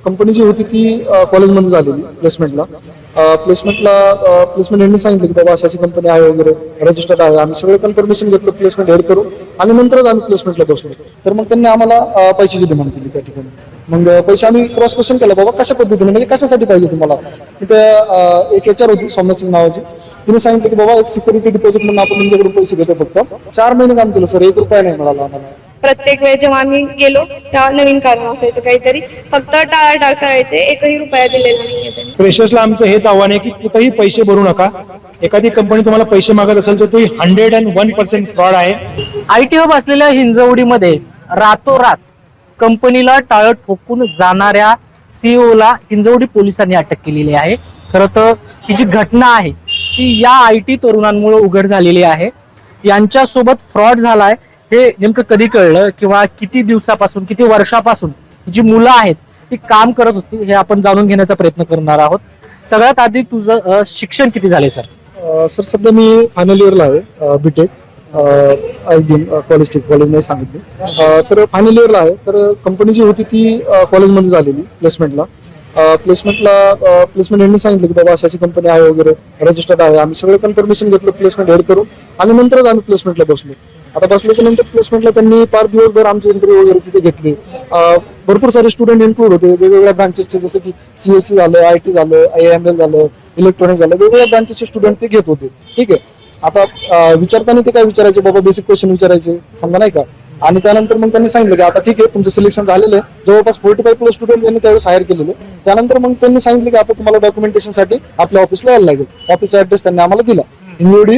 Company जी होती ती कॉलेजमध्ये झालेली प्लेसमेंट यांनी सांगितलं की बाबा अशी कंपनी आहे वगैरे रजिस्टर्ड आहे. आम्ही सगळे कन्फर्मेशन घेतलं प्लेसमेंट हेड करून आणि नंतरच आम्ही प्लेसमेंटला बसलो. तर मग त्यांनी आम्हाला पैशाची डिमांड केली त्या ठिकाणी. मग पैसे आम्ही क्रॉस क्वेश्चन केला बाबा कशा पद्धतीने म्हणजे कशासाठी पाहिजे तुम्हाला. तिथे एक HR होती सौम्या सिंग नावाची. तिने सांगितलं की बाबा एक सिक्युरिटी डिपॉझिट म्हणून आपण तुमच्याकडून पैसे घेतो. फक्त 4 महिने काम केलं सर, 1 रुपया नाही मिळाला आम्हाला. प्रत्येक वेळ जेव्हा आम्ही गेलो तेव्हा नवीन कारण असायचं काहीतरी, फक्त टाळाटाळ करायचे, 1ही रुपया दिलेला नाहीये त्यांनी. फ्रेशर्सला आमचं हेच आव्हान आहे की कुठेही पैसे भरू नका. एखादी कंपनी तुम्हाला पैसे मागत असेल तर ती 101% फ्रॉड आहे. IT हब असलेल्या हिंजवडीमध्ये रातोरात कंपनीला टाळं ठोकून जाणाऱ्या CEO ला हिंजवडी पोलिसांनी अटक केलेली आहे. खरं तर ही जी घटना आहे ती या IT तरुणांमुळे उघड झालेली आहे. यांच्यासोबत फ्रॉड झालाय हे नेमकं कधी कळलं किंवा किती दिवसापासून किती वर्षापासून जी मुलं आहेत ती काम करत होती हे आपण जाणून घेण्याचा प्रयत्न करणार आहोत. सगळ्यात आधी तुझं शिक्षण किती झाले सर? सर सध्या मी फायनल इयरला आहे BTech कॉलेज नाही सांगितले. तर फायनल इयरला आहे. तर कंपनी जी होती ती कॉलेजमध्ये झालेली प्लेसमेंट यांनी सांगितलं की बाबा अशी कंपनी आहे वगैरे रजिस्टर्ड आहे. आम्ही सगळे कन्फर्मेशन घेतलं प्लेसमेंट हेड करून आणि नंतरच आम्ही प्लेसमेंटला बसलो. आता बसल्याच्या नंतर प्लेसमेंटला त्यांनी फार दिवसभर आमची इंटरव्ह्यू वगैरे तिथे घेतली. भरपूर सारे स्टुडंट इन्क्लूड होते वेगवेगळ्या ब्रांचेसचे, जसं की CSE झालं, IT झालं, IML झालं, इलेक्ट्रॉनिक झालं, वेगवेगळ्या ब्रांचेसचे स्टुडंट ते घेत होते. ठीक आहे. आता विचारताना ते काय विचारायचे बाबा, बेसिक क्वेश्चन विचारायचे समजा नाही का. आणि त्यानंतर मग त्यांनी सांगितलं की आता ठीक आहे तुमचं सिलेक्शन झालेलं आहे. जवळपास 45+ स्टुडंट त्यांनी त्यावेळेस हायर केलेले. त्यानंतर मग त्यांनी सांगितलं की आता तुम्हाला डॉक्युमेंटेशनसाठी आपल्या ऑफिसला यायला लागेल. ऑफिसचा ऍड्रेस त्यांनी आम्हाला दिला. हिंगवडी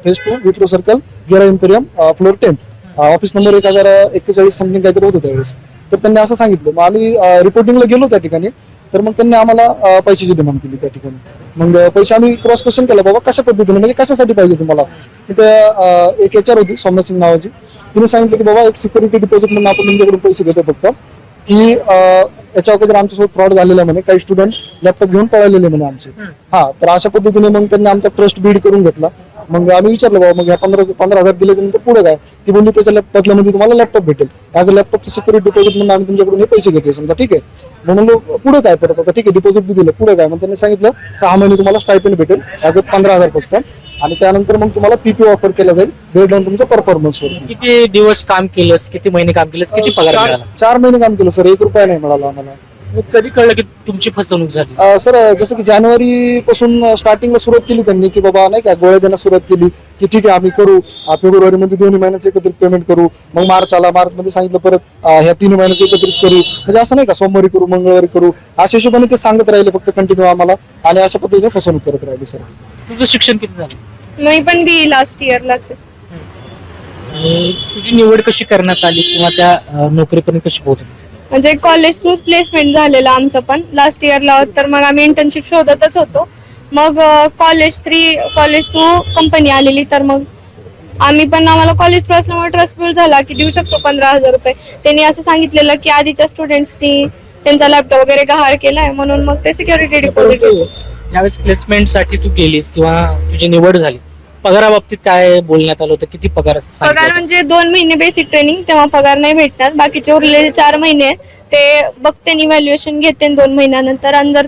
फेज 2 विट्रो सर्कल गेरा इम्पेरियम फ्लोर 10. ऑफिस नंबर 1041 समथिंग काहीतरी होतं त्यावेळेस. तर त्यांनी असं सांगितलं. मग आम्ही रिपोर्टिंगला गेलो त्या ठिकाणी. तर मग त्यांनी आम्हाला पैशाची डिमांड केली त्या ठिकाणी. मग पैसे आम्ही क्रॉस क्वेश्चन केला बाबा कशा पद्धतीने म्हणजे कशासाठी पाहिजे तुम्हाला. तिथे एक HR होती सौम्या सिंग नावाची. तिने सांगितलं की बाबा एक सिक्युरिटी डिपॉझिट म्हणून आपण तुमच्याकडून पैसे घेतो. फक्त की याच्या अगोदर आमच्यासोबत फ्रॉड झालेला म्हणे, काही स्टुडंट लॅपटॉप घेऊन पळालेले म्हणे आमचे. तर अशा पद्धतीने मग त्यांनी आमचा ट्रस्ट बिल्ड करून घेतला. मग आम्ही विचारलं बाबा मग ह्या 15,000 दिल्याच्या नंतर पुढे काय. ती बोलली त्याच्या बदल्यामध्ये तुम्हाला लॅपटॉप भेटेल. ॲज अ लॅपटॉपचं सिक्युरिटी डिपॉझिट म्हणून आम्ही तुमच्याकडून हे पैसे घेतोय समजा. ठीक आहे. मग म्हणलो पुढे काय परत आता ठीक आहे डिपॉझिट बी दिलं, पुढे काय. मग त्यांनी सांगितलं 6 महिने तुम्हाला स्टायपेंड भेटेल ॲज अ 15,000 फक्त. आणि त्यानंतर मग तुम्हाला PPO ऑफर केला जाईल बेस्ड ऑन तुमच्या परफॉर्मन्सवर. किती दिवस काम केलंस, किती महिने काम केलंस, किती पगार मिळाला? 4 महिने काम केलं सर, 1 रुपया नाही मिळाला आम्हाला. मग कधी कळलं की तुमची फसवणूक झाली? सर जसं की जानेवारी पासून स्टार्टिंगला सुरुवात केली त्यांनी की बाबा नाही का गोळ्या देण्यास सुरुवात केली की ठीक आहे आम्ही करू. फेब्रुवारीमध्ये 2 महिन्याचं एकत्रित पेमेंट करू. मग मार्चमध्ये सांगितलं परत ह्या 3 महिन्याचं एकत्रित करू. म्हणजे असं नाही का सोमवारी करू मंगळवारी करू अशा हिशोबाने ते सांगत राहिले फक्त कंटिन्यू आम्हाला. आणि अशा पद्धतीने फसवणूक करत राहिले सर. तुझं शिक्षण किती झालं? मी पण BE लास्ट इयरलाच आहे. आणि तुझी निवड कशी करण्यात आली किंवा त्या नोकरीपर्यंत कशी पोहोचली? म्हणजे कॉलेज थ्रूच प्लेसमेंट झालेलं आमचं पण लास्ट इयरला. तर मग आम्ही इंटर्नशिप शोधतच होतो. मग कॉलेज थ्रू कंपनी आलेली. तर मग आम्हाला कॉलेज थ्रू असल्यामुळे ट्रस्टफुल झाला की देऊ शकतो 15,000 रुपये. त्यांनी असं सांगितलेलं की आधीच्या स्टुडंट्सनी त्यांचा लॅपटॉप वगैरे गहाळ केलाय म्हणून मग ते सिक्युरिटी डिपॉझिट. ज्यावेळेस प्लेसमेंटसाठी तू गेलीस किंवा तुझी निवड झाली पगाराबाबतीत काय बोलण्यात आलं होतं? किती पगार पगार म्हणजे 2 महिने बेसिक ट्रेनिंग, तेव्हा पगार नाही भेटणार. बाकीचे उरलेले 4 महिने आहेत ते बघते इव्हॅल्युएशन घेते 2 महिन्यानंतर. आणि जर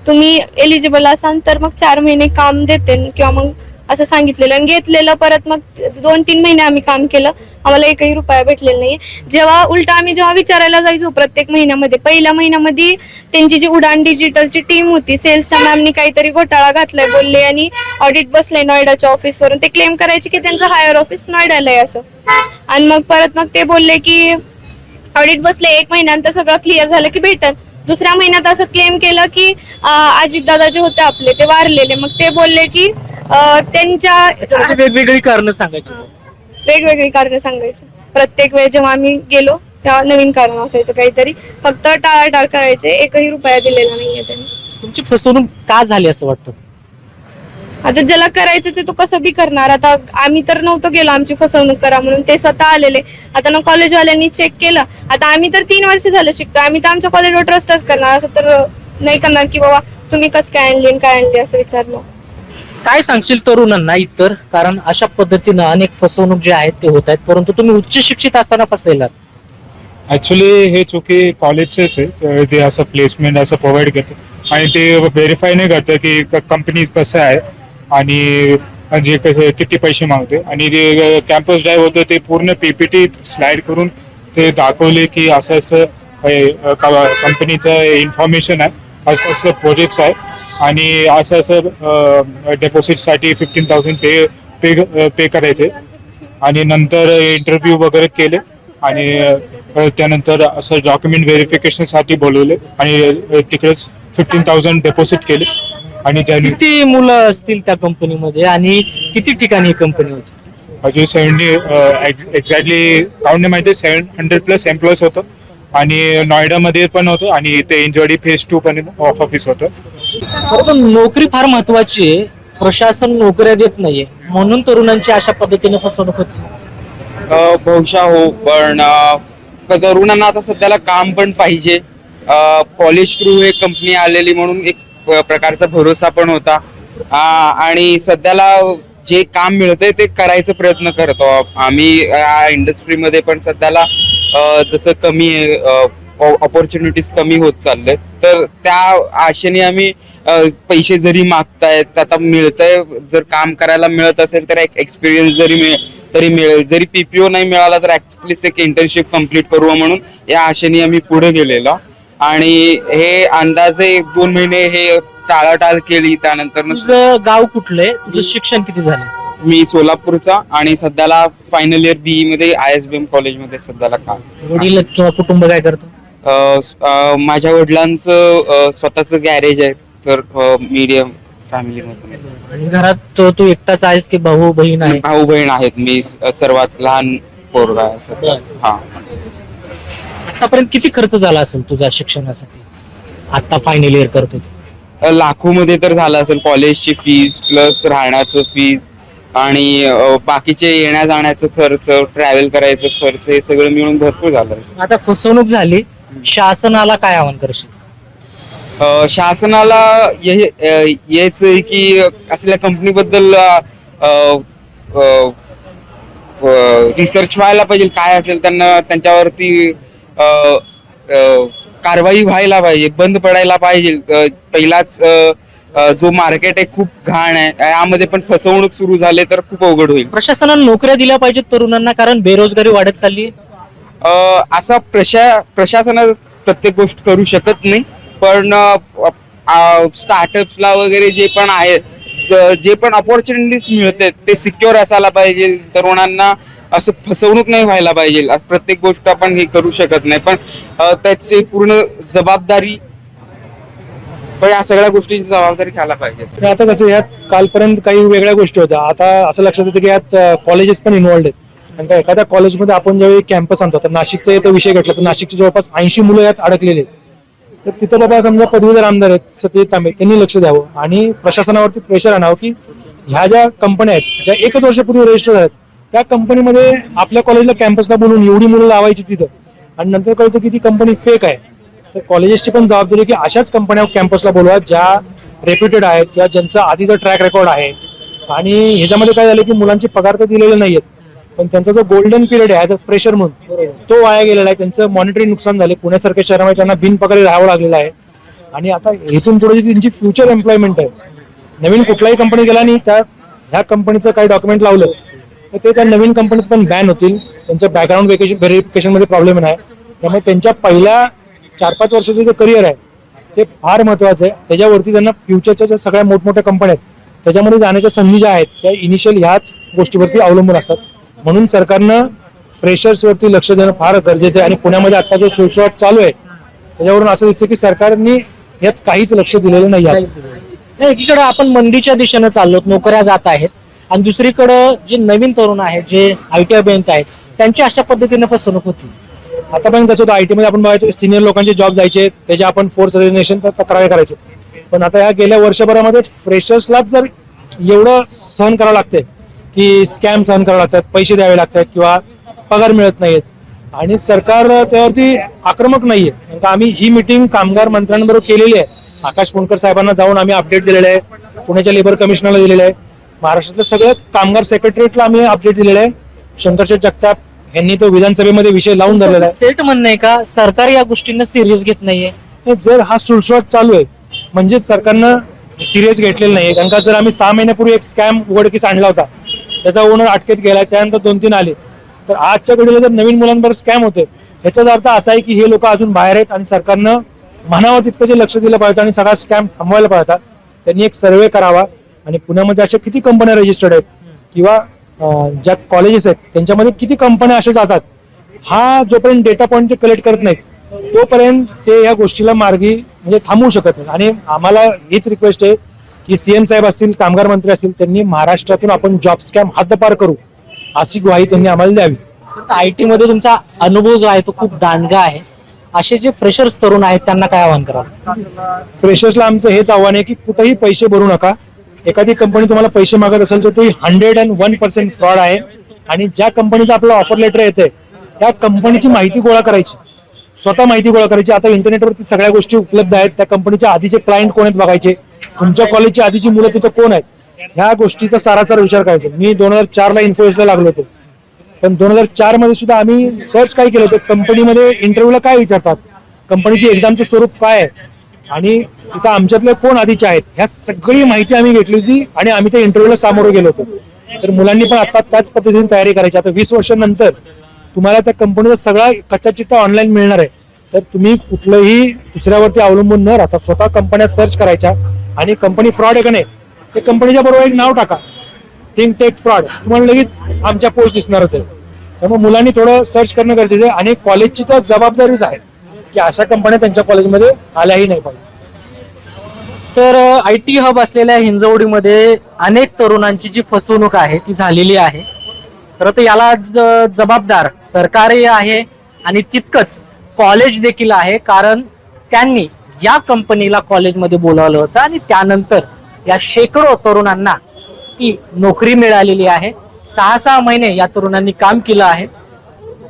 तुम्ही एलिजिबल असाल तर मग 4 महिने काम देते किंवा मग असं सांगितलेलं. आणि घेतलेलं परत मग 2-3 महिने आम्ही काम केलं, आम्हाला 1ही रुपया भेटलेला नाही. जेव्हा जेव्हा विचारायला जायचो प्रत्येक महिन्यामध्ये, पहिल्या महिन्यामध्ये त्यांची जी उडान डिजिटलची टीम होती सेल्सच्या मॅमनी काहीतरी घोटाळा घातलाय बोलले आणि ऑडिट बसलंय नोएडाच्या ऑफिसवरून. ते क्लेम करायचे की त्यांचं हायर ऑफिस नोएडाला आहे असं. आणि मग ते बोलले की ऑडिट बसले, 1 महिन्यानंतर सगळं क्लिअर झालं की भेटल. दुसऱ्या महिन्यात असं क्लेम केलं की अजितदादा जे होते आपले ते वारलेले. मग ते बोलले की त्यांच्या वेगवेगळी कारणं सांगायची. वेगवेगळी कारणं सांगायची. प्रत्येक वेळ जेव्हा आम्ही गेलो तेव्हा नवीन कारण असायचं काहीतरी, फक्त टाळाटाळ करायचे, 1ही रुपया दिलेला नाहीये त्यांनी. तुमची फसवणूक का झाली असं वाटतं? आता ज्याला करायचं ते तो कसं बी करणार. आता आम्ही तर नव्हतो गेलो आमची फसवणूक करा म्हणून, ते स्वतः आलेले. आता ना कॉलेजवाल्यांनी चेक केलं. आता आम्ही तर 3 वर्ष झालं शिकतो, आम्ही तर आमच्या कॉलेजवर ट्रस्टच करणार. असं तर नाही करणार की बाबा तुम्ही कसं काय आणली असं विचारलं. काय सांगशील तरुणांना इतर, कारण अशा पद्धतीनं अनेक फसवणूक जे आहेत ते होत आहेत, परंतु तुम्ही उच्च शिक्षित असताना फसलेला? ऍक्च्युली हे चुकी कॉलेजचेच आहे. ते असं प्लेसमेंट असं प्रोव्हाइड करते आणि ते व्हेरीफाय नाही करतं की कंपनी कसं आहे आणि म्हणजे कसं किती पैसे मागते. आणि जे कॅम्पस ड्राईव्ह होतं ते पूर्ण पीपीटी स्लाइड करून ते दाखवले की असं असं कंपनीचं इन्फॉर्मेशन आहे, असं असं प्रोजेक्ट्स आहे आणि असं असं डेपॉझिटसाठी 15,000 पे करायचे. आणि नंतर इंटरव्ह्यू वगैरे केले आणि त्यानंतर असं डॉक्युमेंट व्हेरिफिकेशनसाठी बोलवले आणि तिकडेच 15,000 डेपॉझिट केले. आणि ज्यांनी किती मुलं असतील त्या कंपनीमध्ये आणि किती ठिकाणी ही कंपनी होती? अजून 70 एक्झॅक्टली काउंट नाही माहिती, 700+ एम्प्लॉईज होतं आणि नॉयडामध्ये पण होतं आणि इथे इंजोडी फेज 2 पण ऑफिस होतं. खरं तर नोकरी फार महत्वाची आहे. प्रशासन नोकऱ्या देत नाहीये म्हणून तरुणांची अशा पद्धतीने फसवणूक होती. बहुशा हो, पण तरुणांना आता सध्याला काम पण पाहिजे. कॉलेज थ्रू हे कंपनी आलेली म्हणून एक प्रकारचा भरोसा पण होता. आणि सध्याला जे काम मिळतंय ते करायचा प्रयत्न करतो आम्ही. या इंडस्ट्रीमध्ये पण सध्याला जसं कमी ऑपॉर्च्युनिटीज कमी होत चालले, तर त्या आशेने आम्ही पैसे जरी मागतायत आता मिळतंय, जर काम करायला मिळत असेल तर एक एक्सपिरियन्स तरी मिळेल. जरी पीपीओ नाही मिळाला तर ऍटलिस्ट एक इंटर्नशिप कम्प्लीट करू म्हणून या आशेने आम्ही पुढे गेलेलो. आणि हे अंदाजे 2 महिने हे टाळाटाळ केली. त्यानंतर तुझं गाव कुठलंय? तुझं शिक्षण किती झालं? मी सोलापूरचा आणि सध्याला फायनल इयर बीई मध्ये ISBM कॉलेजमध्ये सध्याला काम. वडील किंवा कुटुंब काय करतं? माझ्या वडिलांचं स्वतःचं गॅरेज आहे, तर मीडियम फॅमिलीमध्ये. आणि घरात तू एकटाच आहेस की भाऊ बहीण आहे? भाऊ बहीण आहेत, मी सर्वात लहान पोरगा आहे सध्या. हा. आतापर्यंत किती खर्च झाला असेल तुझ्या शिक्षणासाठी? आता फायनल इयर करतो तू. लाखोमध्ये तर झालं असेल. कॉलेजची फीज प्लस राहण्याचं फीज आणि बाकीचे येण्या जाण्याचं खर्च, ट्रॅव्हल करायचं खर्च, हे सगळं मिळून भरपूर झालं. आता फसवणूक झाली, शासनाला काय आवाहन करशील? शासनाला हेच आहे की असल्या कंपनीबद्दल रिसर्च व्हायला पाहिजे. काय असेल त्यांना त्यांच्यावरती कारवाई व्हायला पाहिजे, बंद पडायला पाहिजे. पहिलाच जो मार्केट आहे खूप घाण आहे, यामध्ये पण फसवणूक सुरू झाली तर खूप अवघड होईल. प्रशासनाने नोकऱ्या दिल्या पाहिजेत तरुणांना, कारण बेरोजगारी वाढत चालली. असा प्रशासन प्रत्येक गोष्ट करू शकत नाही, पण स्टार्टअप्सला वगैरे जे पण आहे, जे पण अपॉर्च्युनिटीज मिळते ते सिक्युअर असायला पाहिजे. तरुणांना असं फसवणूक नाही व्हायला पाहिजे. प्रत्येक गोष्ट आपण हे करू शकत नाही, पण त्याची पूर्ण जबाबदारी, पण या सगळ्या गोष्टींची जबाबदारी घ्यायला पाहिजे. तर आता कसं यात कालपर्यंत काही वेगळ्या गोष्टी होत्या, आता असं लक्षात येतं की यात कॉलेजेस पण इन्व्हॉल्ड आहेत. आणि एखाद्या कॉलेजमध्ये आपण ज्यावेळी कॅम्पस आणतो, तर नाशिकचा इथं विषय घेतला तर नाशिकचे जवळपास 80 मुलं यात अडकलेले आहेत. तर तिथं बाबा समजा पदवीधर आमदार आहेत सत्यजित तांबे, त्यांनी लक्ष द्यावं आणि प्रशासनावरती प्रेशर आणावं की ह्या ज्या कंपन्या आहेत ज्या 1 वर्षापूर्वी रजिस्टर झाल्यात, त्या कंपनीमध्ये आपल्या कॉलेजला कॅम्पसला बोलून एवढी मुलं लावायची तिथं आणि नंतर कळतं की ती कंपनी फेक आहे. तर कॉलेजेसची पण जबाबदारी की अशाच कंपन्या कॅम्पसला बोलवा ज्या रेप्युटेड आहेत किंवा ज्यांचा आधीचा ट्रॅक रेकॉर्ड आहे. आणि ह्याच्यामध्ये काय झालं की मुलांचे पगार तर दिलेले नाहीयेत, पण त्यांचा जो गोल्डन पिरियड आहे ऍज अ फ्रेशर म्हणून तो वाया गेलेला आहे. त्यांचं मॉनिटरी नुकसान झाले. पुण्यासारख्या शहरामध्ये त्यांना बिनपगारी राहावं लागलेलं आहे. आणि आता इथून पुढे जी त्यांची फ्युचर एम्प्लॉयमेंट आहे, नवीन कुठलाही कंपनी गेला आणि ह्या कंपनीचं काही डॉक्युमेंट लावलं तर ते त्या नवीन कंपनीत पण बॅन होतील. त्यांचं बॅकग्राऊंड व्हेरिफिकेशन मध्ये प्रॉब्लेम नाही. त्यामुळे त्यांच्या पहिल्या 4-5 वर्षाचं जे करिअर आहे ते फार महत्वाचं आहे. त्याच्यावरती त्यांना फ्युचरच्या ज्या सगळ्या मोठमोठ्या कंपन्या आहेत त्याच्यामध्ये जाण्याच्या संधी ज्या आहेत त्या इनिशियल ह्याच गोष्टीवरती अवलंबून असतात. म्हणून सरकारनं फ्रेशर्स वरती लक्ष देणं फार गरजेचं आहे. आणि पुण्यामध्ये आता जो सुळसुळाट चालू आहे त्याच्यावरून असं दिसतं की सरकारने यात काहीच लक्ष दिलेलं नाही आहे. एकीकडे आपण मंदीच्या दिशेनं चाललो, नोकऱ्या जात आहेत, आणि दुसरीकडे जे नवीन तरुण आहेत जे ITI अभियंत आहेत त्यांची अशा पद्धतीने फसवणूक होती. आता पण कसं होतं IT मध्ये आपण बघायचं सिनियर लोकांचे जॉब जायचे, त्याचे आपण फोर्स रेजिग्नेशन तक्रार करायचो. पण आता ह्या गेल्या वर्षभरामध्ये फ्रेशर्सलाच जर एवढं सहन करावं लागतंय की स्कॅम सहन करावे लागतात, पैसे द्यावे लागतात किंवा पगार मिळत नाहीत आणि सरकार त्यावरती आक्रमक नाहीये. कारण आम्ही ही मीटिंग कामगार मंत्र्यांबरोबर केलेली आहे. आकाश पुणकर साहेबांना जाऊन आम्ही अपडेट दिलेलं आहे, पुण्याच्या लेबर कमिशनरला दिलेलं आहे, महाराष्ट्रातल्या सगळ्या कामगार सेक्रेटरीला आम्ही अपडेट दिलेलं आहे, शंकरशेठ जगताप यांनी तो विधानसभेमध्ये विषय लावून धरलेला आहे. थेट म्हणणं आहे का सरकार या गोष्टींना सिरियस घेत नाहीये? आणि जर हा सुळसुळाट चालू आहे म्हणजेच सरकारनं सिरियस घेतलेलं नाही. कारण का जर आम्ही 6 महिन्यापूर्वी एक स्कॅम उघडकीस आणला होता, त्याचा ओनर अटकेत गेला, त्यानंतर 2-3 आले, तर आजच्या घडीला जर नवीन मुलांवर स्कॅम होते याचा अर्थ असा आहे की हे लोक अजून बाहेर आहेत आणि सरकारनं म्हणावं तितकं जे लक्ष दिलं पाहिजे आणि सगळा स्कॅम थांबवायला पाहिजे. त्यांनी एक सर्वे करावा आणि पुण्यामध्ये अशा किती कंपन्या रजिस्टर्ड आहेत किंवा ज्या कॉलेजेस आहेत त्यांच्यामध्ये किती कंपन्या अशा जातात, हा जोपर्यंत डेटा पॉईंट ते कलेक्ट करत नाहीत तोपर्यंत ते या गोष्टीला मार्गी म्हणजे थांबवू शकत नाही. आणि आम्हाला हीच रिक्वेस्ट आहे की सीएम साहेब असतील, कामगार मंत्री असतील, त्यांनी महाराष्ट्रातून आपण जॉब स्कॅम हद्दपार करू अशी ग्वाही त्यांनी आम्हाला द्यावी. आयटी मध्ये तुमचा अनुभव जो आहे तो खूप दांडगा आहे. असे जे फ्रेशर्स तरुण आहेत त्यांना काय आव्हान करा? फ्रेशर्सला आमचं हेच आव्हान आहे की कुठेही पैसे भरू नका. एखादी कंपनी तुम्हाला पैसे मागत असेल तर ती 101% फ्रॉड आहे. आणि ज्या कंपनीचं आपलं ऑफर लेटर येते त्या कंपनीची माहिती गोळा करायची, स्वतः माहिती गोळा करायची. आता इंटरनेटवरती सगळ्या गोष्टी उपलब्ध आहेत. त्या कंपनीच्या आधीचे क्लायंट कोण आहेत बघायचे, तुमच्या कॉलेजची आधीची मुलं तिथं कोण आहेत, ह्या गोष्टीचा सारासार विचार करायचा. मी 2004 ला इन्फोसिसला लागलो होतो, पण 2004 मध्ये सुद्धा आम्ही सर्च काय केलं होतं, कंपनीमध्ये इंटरव्ह्यूला काय विचारतात, कंपनीची एक्झामचं स्वरूप काय आहे आणि तिथं आमच्यातले कोण आधीचे आहेत, ह्या सगळी माहिती आम्ही घेतली होती आणि आम्ही त्या इंटरव्ह्यूला सामोरं गेलो होतो. तर मुलांनी पण आता त्याच पद्धतीने तयारी करायची. आता 20 वर्षांनंतर तुम्हाला त्या कंपनीचा सगळा कच्चा चिट्टा ऑनलाईन मिळणार आहे. तर तुम्ही कुठलंही दुसऱ्यावरती अवलंबून न राहता स्वतः कंपन्या सर्च करायच्या आणि कंपनी फ्रॉड आहे का नाही ते कंपनीच्या बरोबर एक नाव टाका, थिंक टेक फ्रॉड, तुम्हाला लगेच आमच्या पोस्ट दिसणारच आहे. त्यामुळे मुलांनी थोडं सर्च करणं गरजेचं आहे आणि कॉलेजची तर जबाबदारीच आहे की अशा कंपन्या त्यांच्या कॉलेजमध्ये आल्याही नाही पाहिजे. तर आयटी हब असलेल्या हिंजवडीमध्ये अनेक तरुणांची जी फसवणूक आहे ती झालेली आहे. खरं तर याला जबाबदार सरकारही आहे आणि तितकंच कॉलेज देखील आहे. कारण त्यांनी या कंपनीला कॉलेजमध्ये बोलावलं होतं आणि त्यानंतर या शेकडो तरुणांना ती नोकरी मिळालेली आहे. 6-6 महिने या तरुणांनी काम केलं आहे.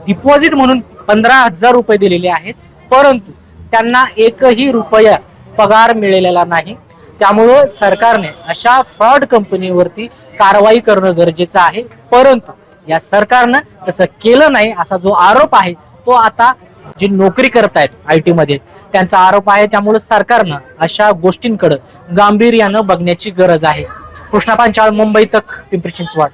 डिपॉझिट म्हणून 15,000 रुपये दिलेले आहेत, परंतु त्यांना एकही रुपया पगार मिळालेला नाही. त्यामुळं सरकारने अशा फ्रॉड कंपनीवरती कारवाई करणं गरजेचं आहे. परंतु या सरकारनं तसं केलं नाही असा जो आरोप आहे तो आता जे नोकरी करतायत आयटी मध्ये त्यांचा आरोप आहे. त्यामुळे सरकारनं अशा गोष्टींकडे गांभीर्यानं बघण्याची गरज आहे. कृष्णा पांचाळ, मुंबई तक, पिंपरी चिंचवड.